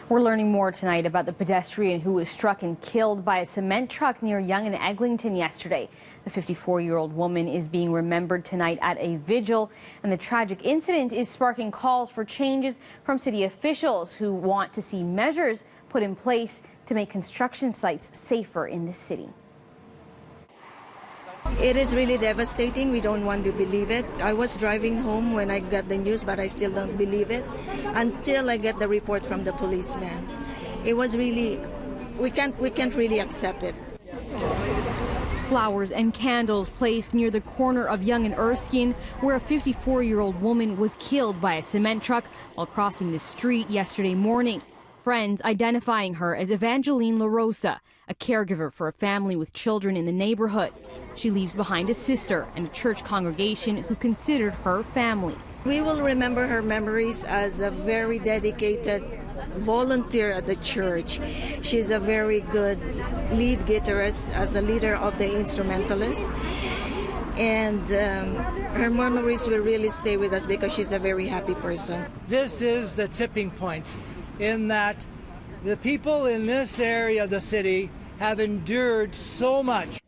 We're learning more tonight about the pedestrian who was struck and killed by a cement truck near Yonge and Eglinton yesterday. The 54-year-old woman is being remembered tonight at a vigil, and the tragic incident is sparking calls for changes from city officials who want to see measures put in place to make construction sites safer in the city. It is really devastating. We don't want to believe it. I was driving home when I got the news, but I still don't believe it until I get the report from the policeman. It was really, we can't really accept it. Flowers and candles placed near the corner of Yonge and Erskine, where a 54-year-old woman was killed by a cement truck while crossing the street yesterday morning. Friends identifying her as Evangeline LaRosa, a caregiver for a family with children in the neighborhood. She leaves behind a sister and a church congregation who considered her family. We will remember her memories as a very dedicated volunteer at the church. She's a very good lead guitarist as a leader of the instrumentalist. And her memories will really stay with us because she's a very happy person. This is the tipping point in that the people in this area of the city have endured so much.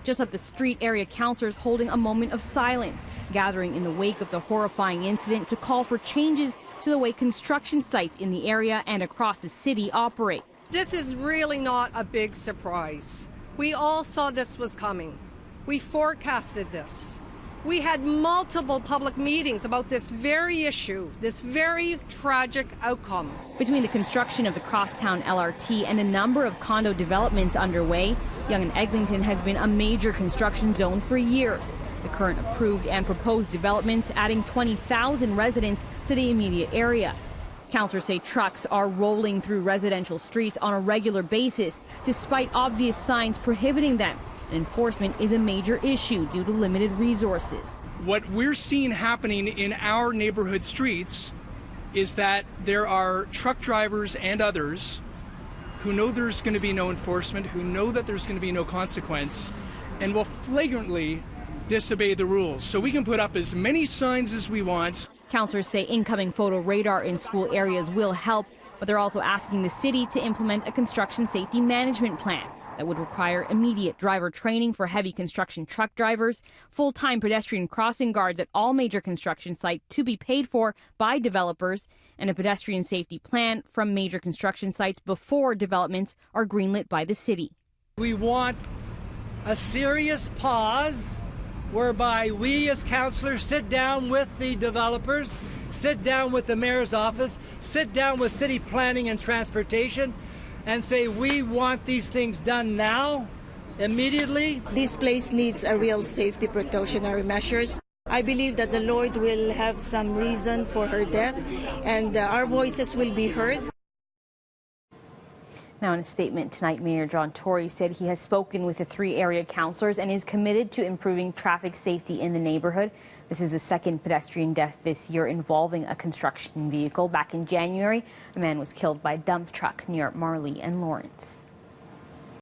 Just up the street, area councillors holding a moment of silence, gathering in the wake of the horrifying incident to call for changes to the way construction sites in the area and across the city operate. This is really not a big surprise. We all saw this was coming. We forecasted this. We had multiple public meetings about this very issue, this very tragic outcome. Between the construction of the Crosstown LRT and a number of condo developments underway, Yonge and Eglinton has been a major construction zone for years. The current approved and proposed developments adding 20,000 residents to the immediate area. Councillors say trucks are rolling through residential streets on a regular basis, despite obvious signs prohibiting them. Enforcement is a major issue due to limited resources. What we're seeing happening in our neighborhood streets is that there are truck drivers and others who know there's going to be no enforcement, who know that there's going to be no consequence, and will flagrantly disobey the rules. So we can put up as many signs as we want. Councillors say incoming photo radar in school areas will help, but they're also asking the city to implement a construction safety management plan that would require immediate driver training for heavy construction truck drivers, full-time pedestrian crossing guards at all major construction sites to be paid for by developers, and a pedestrian safety plan from major construction sites before developments are greenlit by the city. We want a serious pause whereby we as councillors sit down with the developers, sit down with the mayor's office, sit down with city planning and transportation, and say we want these things done now, immediately. This place needs a real safety precautionary measures. I believe that the Lord will have some reason for her death, and our voices will be heard. Now, in a statement tonight, Mayor John Tory said he has spoken with the 3 area councillors and is committed to improving traffic safety in the neighborhood. This is the second pedestrian death this year involving a construction vehicle. Back in January, a man was killed by a dump truck near Marley and Lawrence.